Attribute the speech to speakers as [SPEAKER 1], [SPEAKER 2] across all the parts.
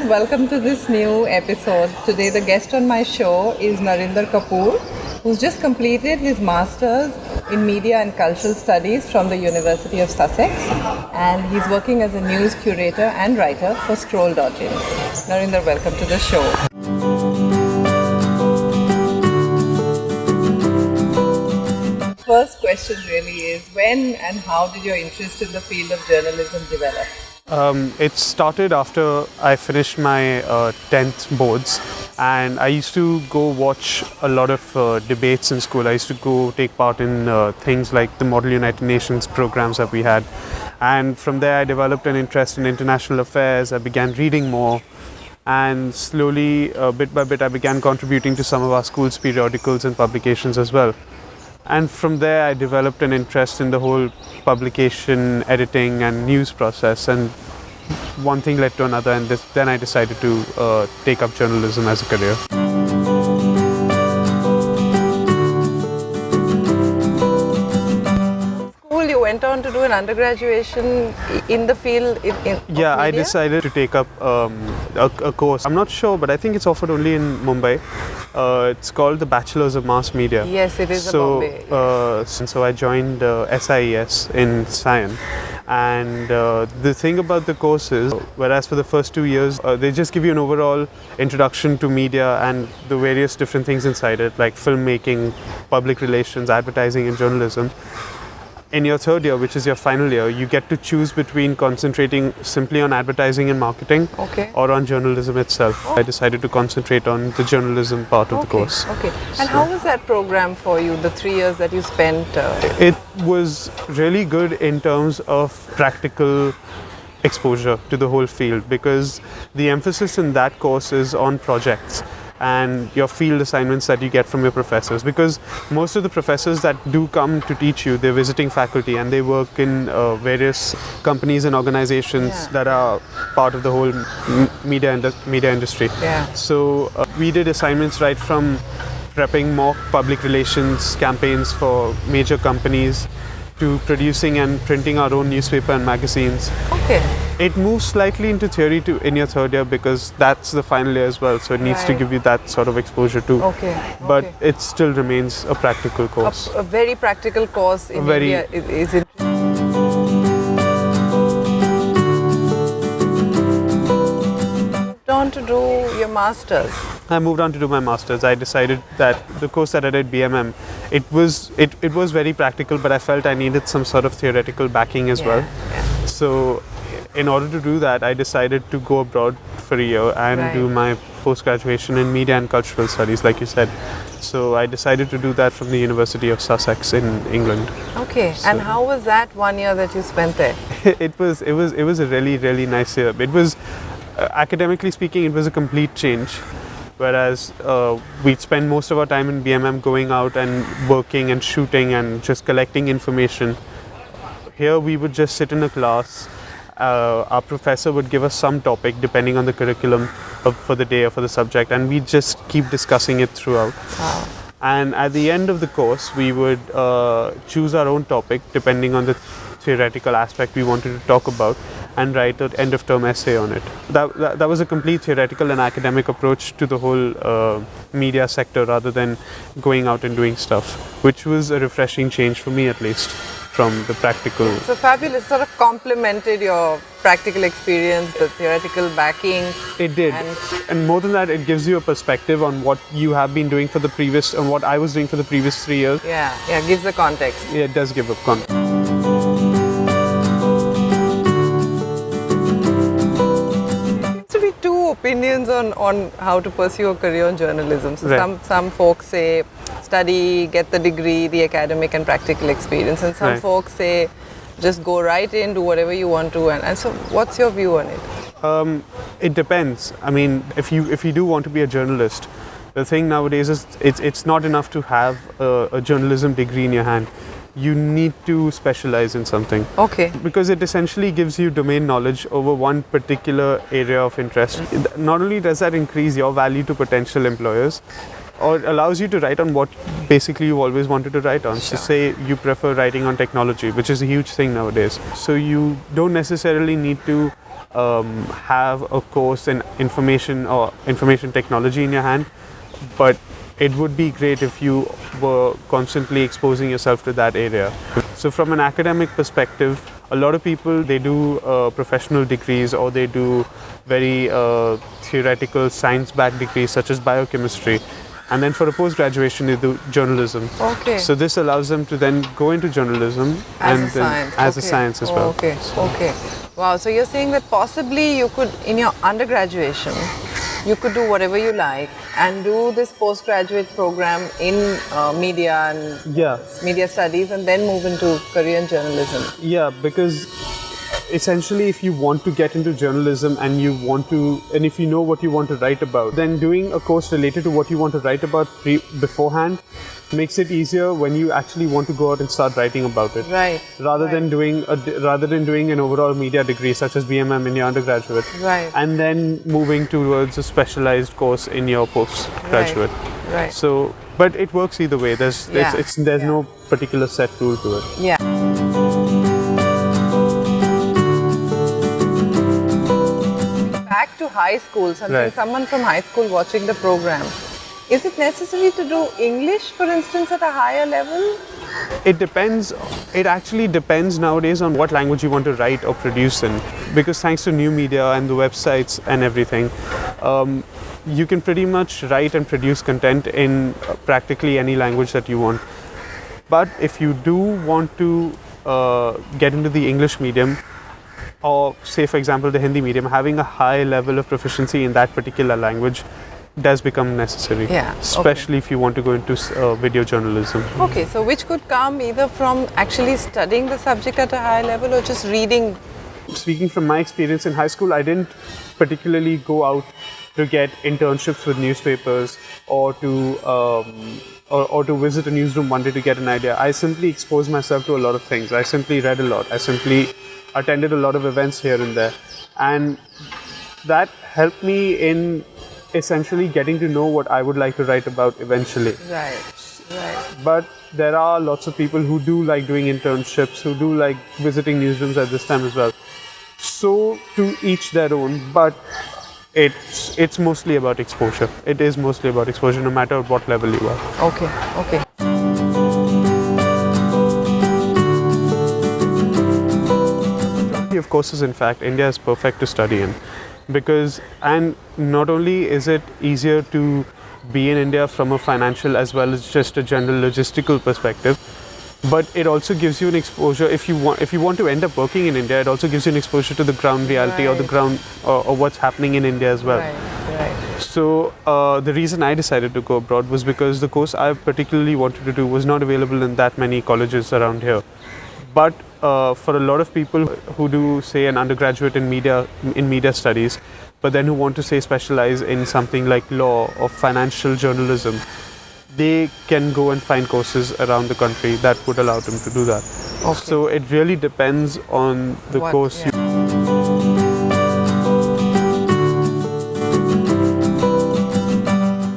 [SPEAKER 1] welcome to this new episode. Today the guest on my show is Narinder Kapoor, who's just completed his Masters in Media and Cultural Studies from the University of Sussex, and he's working as a news curator and writer for Scroll.in. Narinder, welcome to the show. First question really is, when and how did your interest in the field of journalism develop?
[SPEAKER 2] It started after I finished my 10th boards, and I used to go watch a lot of debates in school. I used to go take part in things like the Model United Nations programs that we had, and from there I developed an interest in international affairs. I began reading more, and slowly, bit by bit, I began contributing to some of our school's periodicals and publications as well. And from there, I developed an interest in the whole publication, editing, and news process. And one thing led to another, and then I decided to take up journalism as a career.
[SPEAKER 1] You went on to do an undergraduation in the field
[SPEAKER 2] Yeah, I decided to take up a course. I'm not sure, but I think it's offered only in Mumbai. It's called the Bachelors of Mass Media.
[SPEAKER 1] Yes, it is in Bombay.
[SPEAKER 2] So I joined SIES in Sion. And the thing about the course is, whereas for the first 2 years, they just give you an overall introduction to media and the various different things inside it, like filmmaking, public relations, advertising, and journalism. In your third year, which is your final year, you get to choose between concentrating simply on advertising and marketing or on journalism itself. I decided to concentrate on the journalism part of the course.
[SPEAKER 1] Okay. And how was that program for you, the 3 years that you spent?
[SPEAKER 2] It was really good in terms of practical exposure to the whole field, because the emphasis in that course is on projects and your field assignments that you get from your professors, because most of the professors that do come to teach you, they're visiting faculty and they work in various companies and organizations that are part of the whole media industry. So we did assignments right from prepping mock public relations campaigns for major companies to producing and printing our own newspaper and magazines. It moves slightly into theory in your third year, because that's the final year as well, so it needs to give you that sort of exposure too. But it still remains a practical course.
[SPEAKER 1] A very practical course in India, is it? On to do your masters.
[SPEAKER 2] I moved on to do my masters. I decided that the course that I did, BMM, it was very practical, but I felt I needed some sort of theoretical backing as well. So in order to do that, I decided to go abroad for a year and do my post-graduation in media and cultural studies, like you said. So I decided to do that from the University of Sussex in England.
[SPEAKER 1] And how was that 1 year that you spent there?
[SPEAKER 2] It was a really, really nice year. It was, academically speaking, it was a complete change. Whereas we'd spend most of our time in BMM going out and working and shooting and just collecting information. Here we would just sit in a class. Our professor would give us some topic depending on the curriculum for the day or for the subject, and we'd just keep discussing it throughout. And at the end of the course, we would choose our own topic depending on the theoretical aspect we wanted to talk about, and write an end of term essay on it. That was a complete theoretical and academic approach to the whole media sector, rather than going out and doing stuff, which was a refreshing change for me, at least, from the practical.
[SPEAKER 1] So fabulous, sort of complemented your practical experience, the theoretical backing.
[SPEAKER 2] It did. And more than that, it gives you a perspective on what you have been doing for the previous, and what I was doing for the previous 3 years.
[SPEAKER 1] Gives a context.
[SPEAKER 2] Yeah, it does give a context.
[SPEAKER 1] Opinions on how to pursue a career in journalism. So some folks say study, get the degree, the academic and practical experience, and some folks say just go right in, do whatever you want to. And so what's your view on it?
[SPEAKER 2] It depends. I mean, if you do want to be a journalist, the thing nowadays is it's not enough to have a journalism degree in your hand. You need to specialize in something. Because it essentially gives you domain knowledge over one particular area of interest. Not only does that increase your value to potential employers, or allows you to write on what basically you always wanted to write on. So say you prefer writing on technology, which is a huge thing nowadays. So you don't necessarily need to have a course in information or information technology in your hand, but it would be great if you were constantly exposing yourself to that area. So from an academic perspective, a lot of people, they do professional degrees, or they do very theoretical science-backed degrees such as biochemistry. And then for a post-graduation, they do journalism.
[SPEAKER 1] Okay.
[SPEAKER 2] So this allows them to then go into journalism
[SPEAKER 1] As a
[SPEAKER 2] and then
[SPEAKER 1] science.
[SPEAKER 2] as a
[SPEAKER 1] Okay.
[SPEAKER 2] science as well.
[SPEAKER 1] Okay. Okay. Wow. So you're saying that possibly you could, in your undergraduation, you could do whatever you like and do this postgraduate program in media and
[SPEAKER 2] Yeah.
[SPEAKER 1] media studies, and then move into career in journalism.
[SPEAKER 2] Yeah, because essentially if you want to get into journalism and if you know what you want to write about, then doing a course related to what you want to write about beforehand makes it easier when you actually want to go out and start writing about it.
[SPEAKER 1] Right.
[SPEAKER 2] Rather than doing an overall media degree such as BMM in your undergraduate,
[SPEAKER 1] Right.
[SPEAKER 2] and then moving towards a specialized course in your postgraduate.
[SPEAKER 1] Right.
[SPEAKER 2] So, but it works either way. There's no particular set rule to it.
[SPEAKER 1] Yeah. Back to high school,
[SPEAKER 2] Right.
[SPEAKER 1] someone from high school watching the program. Is it necessary to do English, for instance, at a higher level?
[SPEAKER 2] It depends. It actually depends nowadays on what language you want to write or produce in. Because thanks to new media and the websites and everything, you can pretty much write and produce content in practically any language that you want. But if you do want to get into the English medium, or say for example the Hindi medium, having a high level of proficiency in that particular language does become necessary.
[SPEAKER 1] Yeah, okay.
[SPEAKER 2] Especially if you want to go into video journalism.
[SPEAKER 1] Okay, so which could come either from actually studying the subject at a higher level or just reading.
[SPEAKER 2] Speaking from my experience in high school, I didn't particularly go out to get internships with newspapers or to visit a newsroom one day to get an idea. I simply exposed myself to a lot of things. I simply read a lot. I simply attended a lot of events here and there. And that helped me in essentially getting to know what I would like to write about eventually.
[SPEAKER 1] Right.
[SPEAKER 2] But there are lots of people who do like doing internships, who do like visiting newsrooms at this time as well. So to each their own, but it's mostly about exposure. It is mostly about exposure, no matter what level you are.
[SPEAKER 1] Okay.
[SPEAKER 2] Of courses, in fact, India is perfect to study in, and not only is it easier to be in India from a financial as well as just a general logistical perspective, but it also gives you an exposure. If you want to end up working in India, it also gives you an exposure to the ground reality, or the ground or what's happening in India as well.
[SPEAKER 1] Right.
[SPEAKER 2] So the reason I decided to go abroad was because the course I particularly wanted to do was not available in that many colleges around here. But for a lot of people who do, say, an undergraduate in media studies, but then who want to, say, specialize in something like law or financial journalism, they can go and find courses around the country that would allow them to do that.
[SPEAKER 1] Okay.
[SPEAKER 2] So it really depends on the course.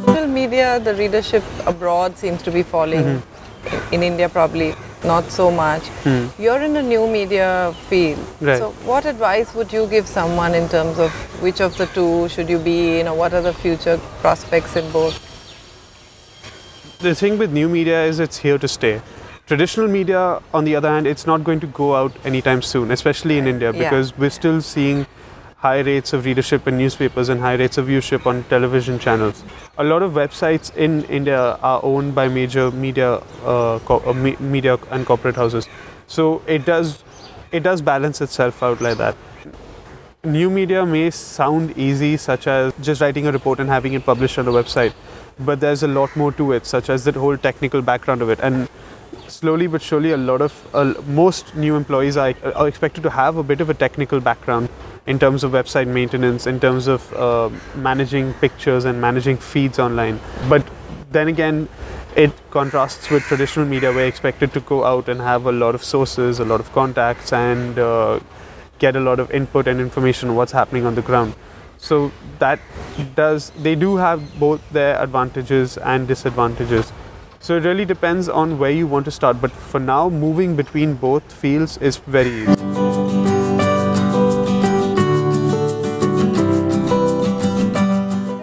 [SPEAKER 1] Social media, the readership abroad seems to be falling. In India, probably not so much. You're in a new media field.
[SPEAKER 2] Right.
[SPEAKER 1] So what advice would you give someone in terms of which of the two should you be in, or what are the future prospects in both?
[SPEAKER 2] The thing with new media is it's here to stay. Traditional media, on the other hand, it's not going to go out anytime soon, especially in India, because we're still seeing high rates of readership in newspapers and high rates of viewership on television channels. A lot of websites in India are owned by major media and corporate houses. So it does balance itself out like that. New media may sound easy, such as just writing a report and having it published on a website, but there's a lot more to it, such as the whole technical background of it. And slowly but surely, most new employees are expected to have a bit of a technical background in terms of website maintenance, in terms of managing pictures and managing feeds online. But then again, it contrasts with traditional media, where you're expected to go out and have a lot of sources, a lot of contacts, and get a lot of input and information on what's happening on the ground. So they do have both their advantages and disadvantages. So it really depends on where you want to start. But for now, moving between both fields is very easy.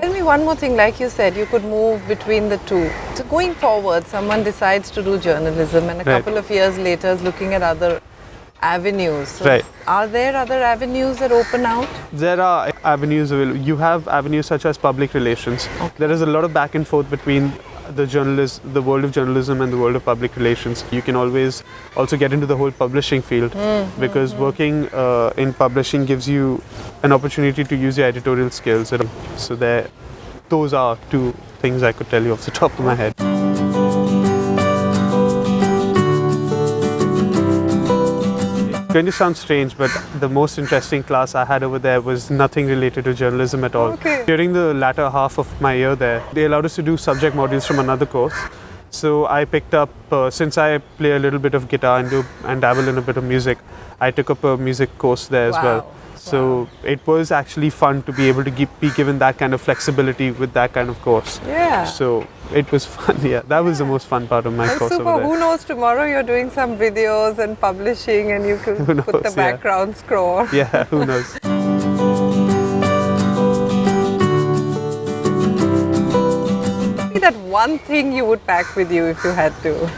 [SPEAKER 1] Tell me one more thing, like you said, you could move between the two. So going forward, someone decides to do journalism and a
[SPEAKER 2] Right.
[SPEAKER 1] couple of years later is looking at other avenues. So
[SPEAKER 2] Right.
[SPEAKER 1] are there other avenues that open out?
[SPEAKER 2] There are avenues available. You have avenues such as public relations. There is a lot of back and forth between the world of journalism and the world of public relations. You can always also get into the whole publishing field because working in publishing gives you an opportunity to use your editorial skills. So those are two things I could tell you off the top of my head. It's going to sound strange, but the most interesting class I had over there was nothing related to journalism at all.
[SPEAKER 1] Okay.
[SPEAKER 2] During the latter half of my year there, they allowed us to do subject modules from another course. So I picked up, since I play a little bit of guitar and dabble in a bit of music, I took up a music course there as well.
[SPEAKER 1] Wow.
[SPEAKER 2] So it was actually fun to be able to be given that kind of flexibility with that kind of course.
[SPEAKER 1] Yeah.
[SPEAKER 2] So it was fun, yeah. That was the most fun part of my
[SPEAKER 1] And
[SPEAKER 2] course
[SPEAKER 1] super.
[SPEAKER 2] over there.
[SPEAKER 1] Who knows, tomorrow you're doing some videos and publishing and you could
[SPEAKER 2] Who
[SPEAKER 1] put the
[SPEAKER 2] knows, yeah.
[SPEAKER 1] background score.
[SPEAKER 2] Yeah, who knows?
[SPEAKER 1] Maybe that one thing you would pack with you if you had to.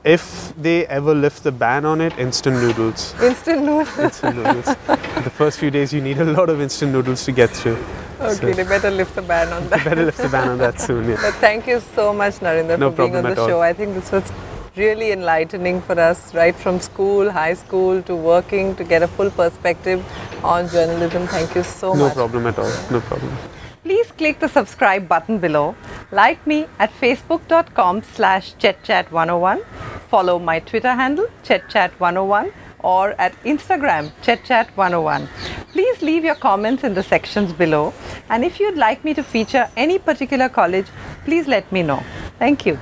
[SPEAKER 2] If they ever lift the ban on it, instant noodles.
[SPEAKER 1] Instant noodles.
[SPEAKER 2] Instant noodles. The first few days you need a lot of instant noodles to get through.
[SPEAKER 1] Okay, they better lift the ban on that.
[SPEAKER 2] Better lift the ban on that soon, yeah.
[SPEAKER 1] But thank you so much, Narinder,
[SPEAKER 2] No
[SPEAKER 1] for being on
[SPEAKER 2] problem
[SPEAKER 1] the
[SPEAKER 2] at all.
[SPEAKER 1] show. I think this was really enlightening for us, right from school, high school to working, to get a full perspective on journalism. Thank you so
[SPEAKER 2] No
[SPEAKER 1] much.
[SPEAKER 2] problem at all. No problem.
[SPEAKER 1] Please click the subscribe button below. Like me at facebook.com/ChetChat101. Follow my Twitter handle, ChetChat101, or at Instagram, ChetChat101. Please leave your comments in the sections below. And if you'd like me to feature any particular college, please let me know. Thank you.